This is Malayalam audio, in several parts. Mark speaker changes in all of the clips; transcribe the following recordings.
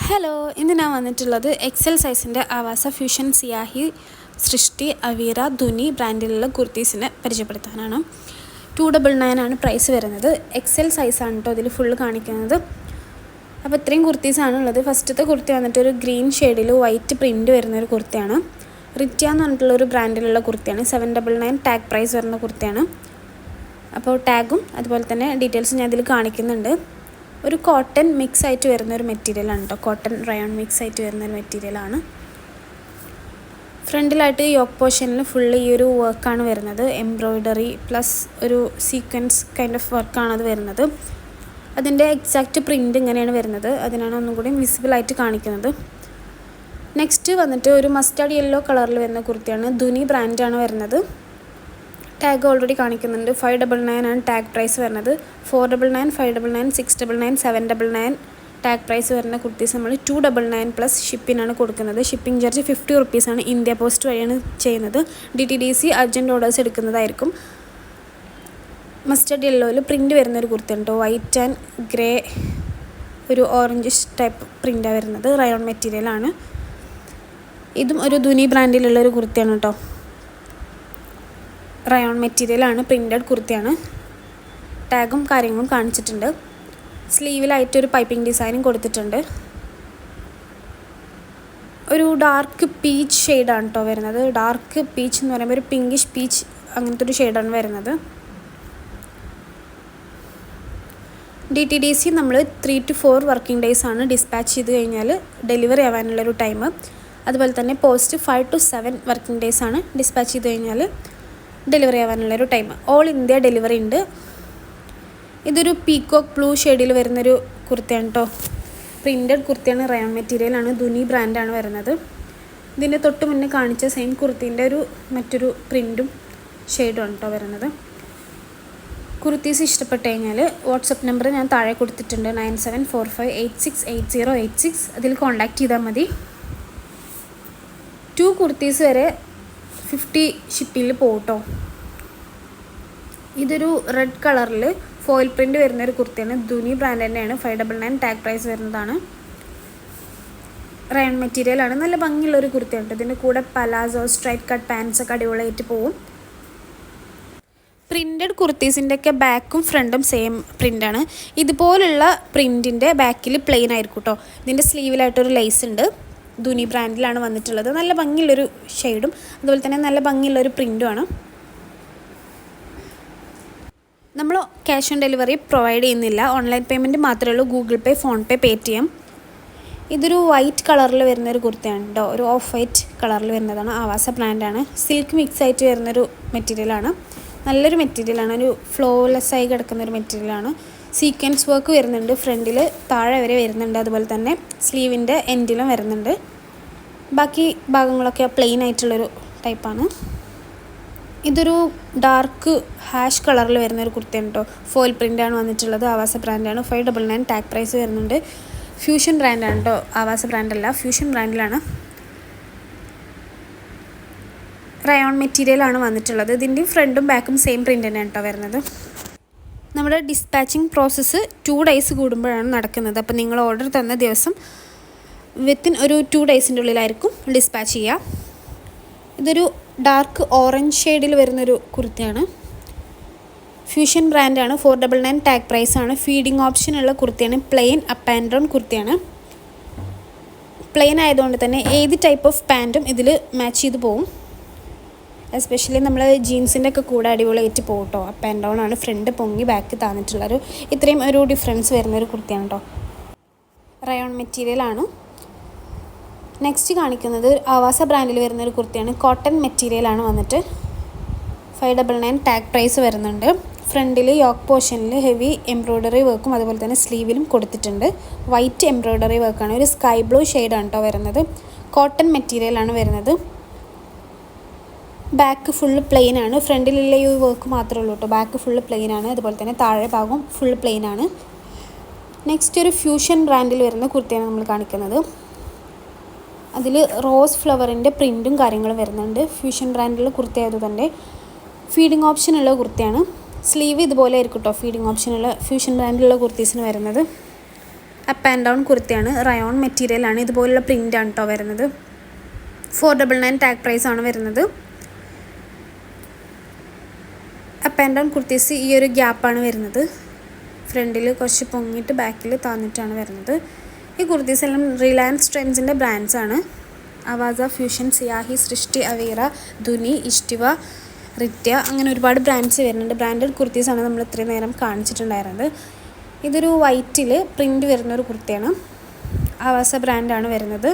Speaker 1: ഹലോ, ഇന്ന് ഞാൻ വന്നിട്ടുള്ളത് എക്സൽ സൈസിൻ്റെ ആവാസ ഫ്യൂഷൻ സിയാഹി സൃഷ്ടി അവീറ ധുനി ബ്രാൻഡിലുള്ള കുർത്തീസിനെ പരിചയപ്പെടുത്താനാണ്. 299 ആണ് പ്രൈസ് വരുന്നത്. എക്സൽ സൈസാണ് കേട്ടോ ഇതിൽ ഫുള്ള് കാണിക്കുന്നത്. അപ്പോൾ ഇത്രയും കുർത്തീസാണ് ഉള്ളത്. ഫസ്റ്റത്തെ കുർത്തി വന്നിട്ട് ഒരു ഗ്രീൻ ഷെയ്ഡിൽ വൈറ്റ് പ്രിൻറ്റ് വരുന്നൊരു കുർത്തിയാണ്. റിറ്റ എന്ന് പറഞ്ഞിട്ടുള്ളൊരു ബ്രാൻഡിലുള്ള കുർത്തിയാണ്. 799 ടാഗ് പ്രൈസ് വരുന്ന കുർത്തിയാണ്. അപ്പോൾ ടാഗും അതുപോലെ തന്നെ ഡീറ്റെയിൽസും ഞാൻ ഇതിൽ കാണിക്കുന്നുണ്ട്. ഒരു കോട്ടൺ മിക്സ് ആയിട്ട് വരുന്നൊരു മെറ്റീരിയലാണ് കേട്ടോ. കോട്ടൺ റയോൺ മിക്സ് ആയിട്ട് വരുന്നൊരു മെറ്റീരിയലാണ്. ഫ്രണ്ടിലായിട്ട് യോക്ക് പോർഷനിൽ ഫുള്ള് ഈ ഒരു വർക്കാണ് വരുന്നത്. എംബ്രോയ്ഡറി പ്ലസ് ഒരു സീക്വൻസ് കൈൻഡ് ഓഫ് വർക്കാണ് അത് വരുന്നത്. അതിൻ്റെ എക്സാക്റ്റ് പ്രിൻ്റ് ഇങ്ങനെയാണ് വരുന്നത്. അതിനാണ് ഒന്നും കൂടി വിസിബിളായിട്ട് കാണിക്കുന്നത്. നെക്സ്റ്റ് വന്നിട്ട് ഒരു മസ്റ്റാർഡ് യെല്ലോ കളറിൽ വരുന്ന കുർത്തിയാണ്. ധുനി ബ്രാൻഡാണ് വരുന്നത്. ടാഗ് ഓൾറെഡി കാണിക്കുന്നുണ്ട്. 599 ആണ് ടാഗ് പ്രൈസ് വരുന്നത്. 499, 599, 699, 799 ടാഗ് പ്രൈസ് വരുന്ന കുർത്തീസ് നമ്മൾ 299 പ്ലസ് ഷിപ്പിനാണ് കൊടുക്കുന്നത്. ഷിപ്പിംഗ് ചാർജ് 50 റുപ്പീസാണ്. ഇന്ത്യ പോസ്റ്റ് വഴിയാണ് ചെയ്യുന്നത്. DTDC അർജൻറ്റ് ഓർഡേഴ്സ് എടുക്കുന്നതായിരിക്കും. മസ്റ്റർഡ് യെല്ലോയിൽ പ്രിൻ്റ് വരുന്നൊരു കുർത്തിയാണ് കേട്ടോ. വൈറ്റ് ആൻഡ് ഗ്രേ ഒരു ഓറഞ്ചിഷ് ടൈപ്പ് പ്രിൻ്റാണ് വരുന്നത്. റയോൺ മെറ്റീരിയലാണ്. ഇതും ഒരു ധുനി ബ്രാൻഡിലുള്ളൊരു കുർത്തിയാണ് കേട്ടോ. റയോൺ മെറ്റീരിയലാണ്, പ്രിൻറ്റഡ് കുർത്തിയാണ്. ടാഗും കാര്യങ്ങളും കാണിച്ചിട്ടുണ്ട്. സ്ലീവിലായിട്ടൊരു പൈപ്പിംഗ് ഡിസൈനും കൊടുത്തിട്ടുണ്ട്. ഒരു ഡാർക്ക് പീച്ച് ഷെയ്ഡാണ് കേട്ടോ വരുന്നത്. ഡാർക്ക് പീച്ച് എന്ന് പറയുമ്പോൾ ഒരു പിങ്കിഷ് പീച്ച് അങ്ങനത്തെ ഒരു ഷെയ്ഡാണ് വരുന്നത്. DTDC നമ്മൾ 3 to 4 വർക്കിംഗ് ഡേയ്സ് ആണ് ഡിസ്പാച്ച് ചെയ്ത് കഴിഞ്ഞാൽ ഡെലിവറി ആവാനുള്ളൊരു ടൈം. അതുപോലെ തന്നെ പോസ്റ്റ് 5 to 7 വർക്കിംഗ് ഡേയ്സ് ആണ് ഡിസ്പാച്ച് ചെയ്ത് കഴിഞ്ഞാൽ ഡെലിവറി ആവാനുള്ളൊരു ടൈം. ഓൾ ഇന്ത്യ ഡെലിവറി ഉണ്ട്. ഇതൊരു പീക്കോക്ക് ബ്ലൂ ഷെയ്ഡിൽ വരുന്നൊരു കുർത്തിയാണ് കേട്ടോ. പ്രിൻറ്റഡ് കുർത്തിയാണ്. റയോൺ മെറ്റീരിയലാണ്. ധുനി ബ്രാൻഡാണ് വരുന്നത്. ഇതിൻ്റെ തൊട്ട് മുന്നേ കാണിച്ച സെയിം കുർത്തീൻ്റെ മറ്റൊരു പ്രിൻറ്റും ഷെയ്ഡുമാണ് കേട്ടോ വരുന്നത്. കുർത്തീസ് ഇഷ്ടപ്പെട്ട് കഴിഞ്ഞാൽ വാട്സപ്പ് നമ്പർ ഞാൻ താഴെ കൊടുത്തിട്ടുണ്ട്. 9745868086. അതിൽ കോൺടാക്റ്റ് ചെയ്താൽ മതി. 2 കുർത്തീസ് വരെ 50 ഷിപ്പിങ്ങിൽ പോകട്ടോ. ഇതൊരു റെഡ് കളറിൽ ഫോയിൽ പ്രിൻ്റ് വരുന്നൊരു കുർത്തിയാണ്. ധുനി ബ്രാൻഡ് തന്നെയാണ്. 599 ടാഗ് പ്രൈസ് വരുന്നതാണ്. റയോൺ മെറ്റീരിയലാണ്. നല്ല ഭംഗിയുള്ളൊരു കുർത്തിയാണ്. ഇതിൻ്റെ കൂടെ പലാസോ സ്ട്രൈറ്റ് കട്ട് പാൻസ് ഒക്കെ അടിപൊളിയായിട്ട് പോവും. പ്രിൻറ്റഡ് കുർത്തീസിൻ്റെയൊക്കെ ബാക്കും ഫ്രണ്ടും സെയിം പ്രിൻ്റാണ്. ഇതുപോലുള്ള പ്രിൻറ്റിൻ്റെ ബാക്കിൽ പ്ലെയിൻ ആയിരിക്കും കേട്ടോ. ഇതിൻ്റെ സ്ലീവിലായിട്ടൊരു ലേസ് ഉണ്ട്. ധുനി ബ്രാൻഡിലാണ് വന്നിട്ടുള്ളത്. നല്ല ഭംഗിയുള്ളൊരു ഷെയ്ഡും അതുപോലെ തന്നെ നല്ല ഭംഗിയുള്ളൊരു പ്രിൻറ്റുമാണ്. നമ്മൾ ക്യാഷ് ഓൺ ഡെലിവറി പ്രൊവൈഡ് ചെയ്യുന്നില്ല. ഓൺലൈൻ പേയ്മെൻറ്റ് മാത്രമേ ഉള്ളൂ. ഗൂഗിൾ പേ, ഫോൺ പേ, പേടിഎം. ഇതൊരു വൈറ്റ് കളറിൽ വരുന്നൊരു കുർത്തിയാണ് കേട്ടോ. ഒരു ഓഫ് വൈറ്റ് കളറിൽ വരുന്നതാണ്. ആവാസ ബ്രാൻഡാണ്. സിൽക്ക് മിക്സ് ആയിട്ട് വരുന്നൊരു മെറ്റീരിയലാണ്. നല്ലൊരു മെറ്റീരിയലാണ്. ഒരു ഫ്ലോലെസ് ആയി കിടക്കുന്നൊരു മെറ്റീരിയലാണ്. സീക്വൻസ് വർക്ക് വരുന്നുണ്ട്. ഫ്രണ്ടിൽ താഴെ വരെ വരുന്നുണ്ട്. അതുപോലെ തന്നെ സ്ലീവിൻ്റെ എൻഡിലും വരുന്നുണ്ട്. ബാക്കി ഭാഗങ്ങളൊക്കെ പ്ലെയിൻ ആയിട്ടുള്ളൊരു ടൈപ്പാണ്. ഇതൊരു ഡാർക്ക് ഹാഷ് കളറിൽ വരുന്നൊരു കുർത്തിയാണ് കേട്ടോ. ഫോയിൽ പ്രിൻ്റാണ് വന്നിട്ടുള്ളത്. ആവാസ ബ്രാൻഡാണ്. 599 ടാഗ് പ്രൈസ് വരുന്നുണ്ട്. ഫ്യൂഷൻ ബ്രാൻഡാണ് കേട്ടോ. ആവാസ ബ്രാൻഡല്ല, ഫ്യൂഷൻ ബ്രാൻഡിലാണ്. റയോൺ മെറ്റീരിയലാണ് വന്നിട്ടുള്ളത്. ഇതിൻ്റെ ഫ്രണ്ടും ബാക്കും സെയിം പ്രിൻ്റ് തന്നെയാണ് കേട്ടോ വരുന്നത്. നമ്മുടെ ഡിസ്പാച്ചിങ് പ്രോസസ്സ് 2 ഡേയ്സ് കൂടുമ്പോഴാണ് നടക്കുന്നത്. അപ്പോൾ നിങ്ങൾ ഓർഡർ തന്ന ദിവസം വിത്തിൻ ഒരു 2 ഡേയ്സിൻ്റെ ഉള്ളിലായിരിക്കും ഡിസ്പാച്ച് ചെയ്യുക. ഇതൊരു ഡാർക്ക് ഓറഞ്ച് ഷെയ്ഡിൽ വരുന്നൊരു കുർത്തിയാണ്. ഫ്യൂഷൻ ബ്രാൻഡാണ്. 499 ടാഗ് പ്രൈസാണ്. ഫീഡിങ് ഓപ്ഷനുള്ള കുർത്തിയാണ്. പ്ലെയിൻ അപ്പ് ആൻഡ് ഡൗൺ കുർത്തിയാണ്. പ്ലെയിൻ ആയതുകൊണ്ട് തന്നെ ഏത് ടൈപ്പ് ഓഫ് പാൻറ്റും ഇതിൽ മാച്ച് ചെയ്ത് പോവും. എസ്പെഷ്യലി നമ്മൾ ജീൻസിൻ്റെ ഒക്കെ കൂടെ അടിപൊളിയായിട്ട് പോകും കേട്ടോ. അപ്പ് ആൻഡ് ഡൗൺ ആണ്. ഫ്രണ്ട് പൊങ്ങി ബാക്ക് താന്നിട്ടുള്ളൊരു ഇത്രയും ഒരു ഡിഫറൻസ് വരുന്നൊരു കുർത്തിയാണ് കേട്ടോ. റയോൺ മെറ്റീരിയലാണ്. നെക്സ്റ്റ് കാണിക്കുന്നത് ആവാസ ബ്രാൻഡിൽ വരുന്നൊരു കുർത്തിയാണ്. കോട്ടൺ മെറ്റീരിയലാണ് വന്നിട്ട്. 599 ടാഗ് പ്രൈസ് വരുന്നുണ്ട്. ഫ്രണ്ടിൽ യോക്ക് പോർഷനിൽ ഹെവി എംബ്രോയ്ഡറി വർക്കും അതുപോലെ തന്നെ സ്ലീവിലും കൊടുത്തിട്ടുണ്ട്. വൈറ്റ് എംബ്രോയ്ഡറി വർക്കാണ്. ഒരു സ്കൈ ബ്ലൂ ഷെയ്ഡാണ് കേട്ടോ വരുന്നത്. കോട്ടൺ മെറ്റീരിയലാണ് വരുന്നത്. ബാക്ക് ഫുള്ള് പ്ലെയിൻ ആണ്. ഫ്രണ്ടിലുള്ള ഈ വർക്ക് മാത്രമേ ഉള്ളൂ കേട്ടോ. ബാക്ക് ഫുള്ള് പ്ലെയിൻ ആണ്. അതുപോലെ തന്നെ താഴെ ഭാഗം ഫുള്ള് പ്ലെയിൻ ആണ്. നെക്സ്റ്റ് ഒരു ഫ്യൂഷൻ ബ്രാൻഡിൽ വരുന്ന കുർത്തിയാണ് നമ്മൾ കാണിക്കുന്നത്. അതിൽ റോസ് ഫ്ലവറിൻ്റെ പ്രിൻറ്റും കാര്യങ്ങളും വരുന്നുണ്ട്. ഫ്യൂഷൻ ബ്രാൻഡിലുള്ള കുർത്തി ആയതുകൊണ്ട് ഫീഡിങ് ഓപ്ഷനുള്ള കുർത്തിയാണ്. സ്ലീവ് ഇതുപോലെ ആയിരിക്കും കേട്ടോ ഫീഡിങ് ഓപ്ഷനുള്ള ഫ്യൂഷൻ ബ്രാൻഡിലുള്ള കുർത്തീസിന് വരുന്നത്. അപ്പ് ആൻഡ് ഡൗൺ കുർത്തിയാണ്. റയോൺ മെറ്റീരിയലാണ്. ഇതുപോലുള്ള പ്രിൻ്റാണ് കേട്ടോ വരുന്നത്. 499 ടാഗ് പ്രൈസ് ആണ് വരുന്നത്. അപ്പ് ആൻഡ് ഡൗൺ കുർത്തീസ് ഈ ഒരു ഗ്യാപ്പാണ് വരുന്നത്. ഫ്രണ്ടിൽ കുറച്ച് പൊങ്ങിയിട്ട് ബാക്കിൽ താന്നിട്ടാണ് വരുന്നത്. ഈ കുർത്തീസ് എല്ലാം റിലയൻസ് ട്രെൻഡ്സിൻ്റെ ബ്രാൻഡ്സാണ്. അവാസ, ഫ്യൂഷൻ, സിയാഹി, സൃഷ്ടി, അവീറ, ധുനി, ഇഷ്ടിവ, റിത്യ, അങ്ങനെ ഒരുപാട് ബ്രാൻഡ്സ് വരുന്നുണ്ട്. ബ്രാൻഡഡ് കുർത്തീസാണ് നമ്മൾ ഇത്രയും നേരം കാണിച്ചിട്ടുണ്ടായിരുന്നത്. ഇതൊരു വൈറ്റിൽ പ്രിൻ്റ് വരുന്നൊരു കുർത്തിയാണ്. അവാസ ബ്രാൻഡാണ് വരുന്നത്.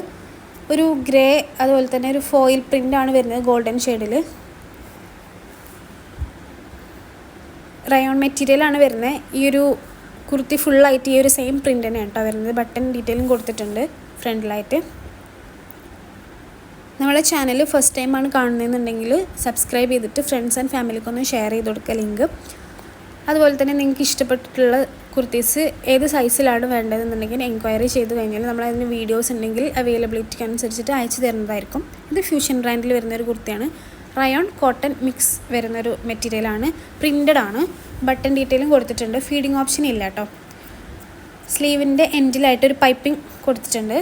Speaker 1: ഒരു ഗ്രേ അതുപോലെ തന്നെ ഒരു ഫോയിൽ പ്രിൻ്റാണ് വരുന്നത് ഗോൾഡൻ ഷെയ്ഡിൽ. റയോൺ മെറ്റീരിയലാണ് വരുന്നത്. ഈ ഒരു കുർത്തി ഫുള്ളായിട്ട് ഈ ഒരു സെയിം പ്രിൻ്റ് തന്നെയാണ് കേട്ടോ വരുന്നത്. ബട്ടൺ ഡീറ്റെയിലും കൊടുത്തിട്ടുണ്ട് ഫ്രണ്ടിലായിട്ട്. നമ്മളെ ചാനൽ ഫസ്റ്റ് ടൈമാണ് കാണുന്നതെന്നുണ്ടെങ്കിൽ സബ്സ്ക്രൈബ് ചെയ്തിട്ട് ഫ്രണ്ട്സ് ആൻഡ് ഫാമിലിക്കൊന്ന് ഷെയർ ചെയ്ത് കൊടുക്കുക ലിങ്ക്. അതുപോലെ തന്നെ നിങ്ങൾക്ക് ഇഷ്ടപ്പെട്ടിട്ടുള്ള കുർത്തീസ് ഏത് സൈസിലാണ് വേണ്ടതെന്നുണ്ടെങ്കിൽ എൻക്വയറി ചെയ്ത് കഴിഞ്ഞാൽ നമ്മളതിന് വീഡിയോസ് ഉണ്ടെങ്കിൽ അവൈലബിലിറ്റിക്ക് അനുസരിച്ചിട്ട് അയച്ചു തരുന്നതായിരിക്കും. ഇത് ഫ്യൂഷൻ ബ്രാൻഡിൽ വരുന്നൊരു കുർത്തിയാണ്. റയോൺ കോട്ടൺ മിക്സ് വരുന്നൊരു മെറ്റീരിയലാണ്. പ്രിൻ്റഡ് ആണ്. ബട്ടൺ ഡീറ്റെയിലും കൊടുത്തിട്ടുണ്ട്. ഫീഡിങ് ഓപ്ഷൻ ഇല്ല കേട്ടോ. സ്ലീവിൻ്റെ എൻഡിലായിട്ടൊരു പൈപ്പിംഗ് കൊടുത്തിട്ടുണ്ട്.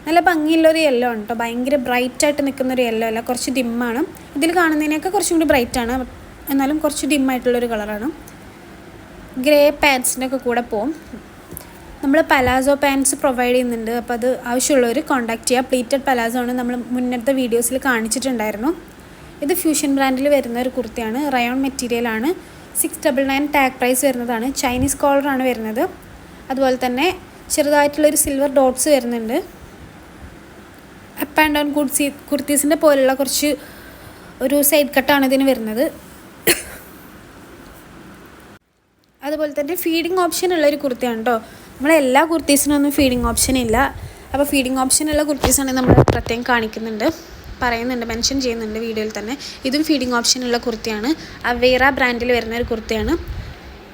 Speaker 1: നല്ല ഭംഗിയുള്ളൊരു യെല്ലോ ആണ് കേട്ടോ. ഭയങ്കര ബ്രൈറ്റായിട്ട് നിൽക്കുന്നൊരു യെല്ലോ അല്ല, കുറച്ച് ഡിമ്മാണ്. ഇതിൽ കാണുന്നതിനൊക്കെ കുറച്ചും കൂടി ബ്രൈറ്റാണ്, എന്നാലും കുറച്ച് ഡിമ്മായിട്ടുള്ളൊരു കളറാണ്. ഗ്രേ പാൻസിൻ്റെ ഒക്കെ കൂടെ പോവും. നമ്മൾ പലാസോ പാൻസ് പ്രൊവൈഡ് ചെയ്യുന്നുണ്ട്. അപ്പോൾ അത് ആവശ്യമുള്ളവർ കോൺടാക്റ്റ് ചെയ്യുക. പ്ലീറ്റഡ് പലാസോ ആണ് നമ്മൾ മുന്നത്തെ വീഡിയോസിൽ കാണിച്ചിട്ടുണ്ടായിരുന്നു. ഇത് ഫ്യൂഷൻ ബ്രാൻഡിൽ വരുന്ന ഒരു കുർത്തിയാണ്. റയോൺ മെറ്റീരിയലാണ്. 699 ടാഗ് പ്രൈസ് വരുന്നതാണ്. ചൈനീസ് കോളറാണ് വരുന്നത്. അതുപോലെ തന്നെ ചെറുതായിട്ടുള്ളൊരു സിൽവർ ഡോട്ട്സ് വരുന്നുണ്ട്. അപ്പ് ആൻഡ് ഡൗൺ കുർത്തീസിൻ്റെ പോലുള്ള കുറച്ച് ഒരു സൈഡ് കട്ടാണ് ഇതിന് വരുന്നത്. അതുപോലെ തന്നെ ഫീഡിങ് ഓപ്ഷൻ ഉള്ളൊരു കുർത്തിയാണ് കേട്ടോ. നമ്മളെല്ലാ കുർത്തീസിനൊന്നും ഫീഡിങ് ഓപ്ഷൻ ഇല്ല. അപ്പോൾ ഫീഡിങ് ഓപ്ഷൻ ഉള്ള കുർത്തീസാണെങ്കിൽ നമ്മൾ പ്രത്യേകം കാണിക്കുന്നുണ്ട്, പറയുന്നുണ്ട്, മെൻഷൻ ചെയ്യുന്നുണ്ട് വീഡിയോയിൽ തന്നെ. ഇതും ഫീഡിങ് ഓപ്ഷൻ ഉള്ള കുർത്തിയാണ്. അവീറ ബ്രാൻഡിൽ വരുന്ന ഒരു കുർത്തിയാണ്.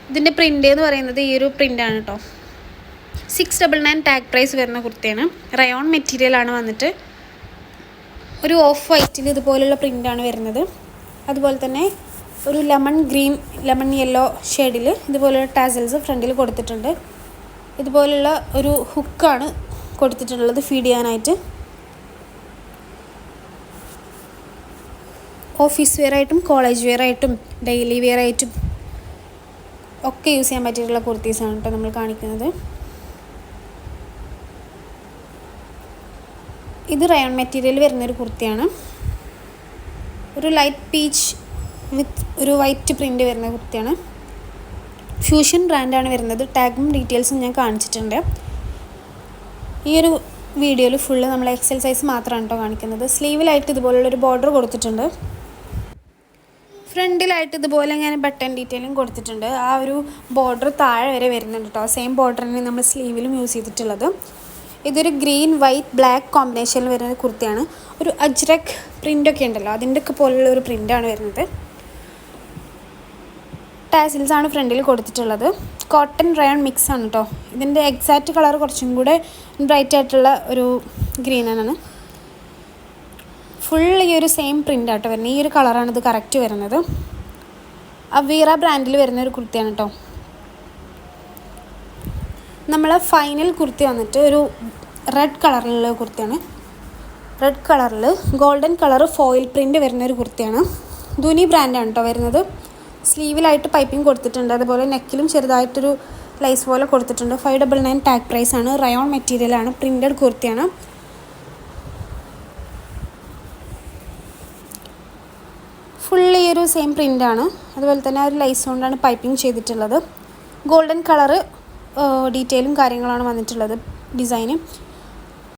Speaker 1: ഇതിൻ്റെ പ്രിൻ്റ് എന്ന് പറയുന്നത് ഈ ഒരു പ്രിൻ്റാണ് കേട്ടോ. 699 ടാഗ് പ്രൈസ് വരുന്ന കുർത്തിയാണ്. റയോൺ മെറ്റീരിയലാണ് വന്നിട്ട്. ഒരു ഓഫ് വൈറ്റിൽ ഇതുപോലുള്ള പ്രിൻ്റാണ് വരുന്നത്. അതുപോലെ തന്നെ ഒരു ലെമൺ ഗ്രീൻ, ലെമൺ യെല്ലോ ഷെയ്ഡിൽ ഇതുപോലുള്ള ടാസൽസ് ഫ്രണ്ടിൽ കൊടുത്തിട്ടുണ്ട്. ഇതുപോലുള്ള ഒരു ഹുക്കാണ് കൊടുത്തിട്ടുള്ളത് ഫീഡ് ചെയ്യാനായിട്ട്. ഓഫീസ് വെയർ ആയിട്ടും കോളേജ് വെയർ ആയിട്ടും ഡെയിലി വെയർ ആയിട്ടും ഒക്കെ യൂസ് ചെയ്യാൻ പറ്റിയിട്ടുള്ള കുർത്തീസാണ് കേട്ടോ നമ്മൾ കാണിക്കുന്നത്. ഇത് റയോൺ മെറ്റീരിയൽ വരുന്നൊരു കുർത്തിയാണ്. ഒരു ലൈറ്റ് പീച്ച് വിത്ത് ഒരു വൈറ്റ് പ്രിൻ്റ് വരുന്ന കുർത്തിയാണ്. ഫ്യൂഷൻ ബ്രാൻഡാണ് വരുന്നത്. ടാഗും ഡീറ്റെയിൽസും ഞാൻ കാണിച്ചിട്ടുണ്ട്. ഈ ഒരു വീഡിയോയിൽ ഫുള്ള് നമ്മൾ എക്സൽ സൈസ് മാത്രമാണ് കേട്ടോ കാണിക്കുന്നത്. സ്ലീവിലായിട്ട് ഇതുപോലുള്ളൊരു ബോർഡർ കൊടുത്തിട്ടുണ്ട്. ഫ്രണ്ടിലായിട്ട് ഇതുപോലെ ഞാൻ ബട്ടൺ ഡീറ്റെയിലും കൊടുത്തിട്ടുണ്ട്. ആ ഒരു ബോർഡർ താഴെ വരെ വരുന്നുണ്ട് കേട്ടോ. സെയിം ബോർഡറിന് നമ്മൾ സ്ലീവിലും യൂസ് ചെയ്തിട്ടുള്ളത്. ഇതൊരു ഗ്രീൻ വൈറ്റ് ബ്ലാക്ക് കോമ്പിനേഷനിൽ വരുന്ന കുർത്തിയാണ്. ഒരു അജ്രക് പ്രിൻ്റൊക്കെ ഉണ്ടല്ലോ, അതിൻ്റെയൊക്കെ പോലുള്ള ഒരു പ്രിൻ്റാണ് വരുന്നത്. ടാസിൽസാണ് ഫ്രണ്ടിൽ കൊടുത്തിട്ടുള്ളത്. കോട്ടൺ റയോൺ മിക്സ് ആണ് കേട്ടോ. ഇതിൻ്റെ എക്സാക്റ്റ് കളർ കുറച്ചും കൂടെ ബ്രൈറ്റ് ആയിട്ടുള്ള ഒരു ഗ്രീനാണ്. ഫുൾ ഈ ഒരു സെയിം പ്രിൻ്റ് ആട്ടോ വരുന്നത്. ഈ ഒരു കളറാണ് ഇത് കറക്റ്റ് വരുന്നത്. അവീറ ബ്രാൻഡിൽ വരുന്ന ഒരു കുർത്തിയാണ് കേട്ടോ. നമ്മളെ ഫൈനൽ കുർത്തി വന്നിട്ട് ഒരു റെഡ് കളറിലുള്ള കുർത്തിയാണ്. റെഡ് കളറിൽ ഗോൾഡൻ കളർ ഫോയിൽ പ്രിൻ്റ് വരുന്ന ഒരു കുർത്തിയാണ്. ധുനി ബ്രാൻഡാണ് കേട്ടോ വരുന്നത്. സ്ലീവിലായിട്ട് പൈപ്പിംഗ് കൊടുത്തിട്ടുണ്ട്. അതുപോലെ നെക്കിലും ചെറുതായിട്ടൊരു ലൈസ് പോലെ കൊടുത്തിട്ടുണ്ട്. 599 ടാഗ് പ്രൈസാണ്. റയോൺ മെറ്റീരിയലാണ്. പ്രിൻ്റഡ് കുർത്തിയാണ്. ഫുൾ ഈ ഒരു സെയിം പ്രിൻ്റാണ്. അതുപോലെ തന്നെ ഒരു ലൈസ് കൊണ്ടാണ് പൈപ്പിംഗ് ചെയ്തിട്ടുള്ളത്. ഗോൾഡൻ കളറ് ഡീറ്റെയിലും കാര്യങ്ങളാണ് വന്നിട്ടുള്ളത് ഡിസൈന്.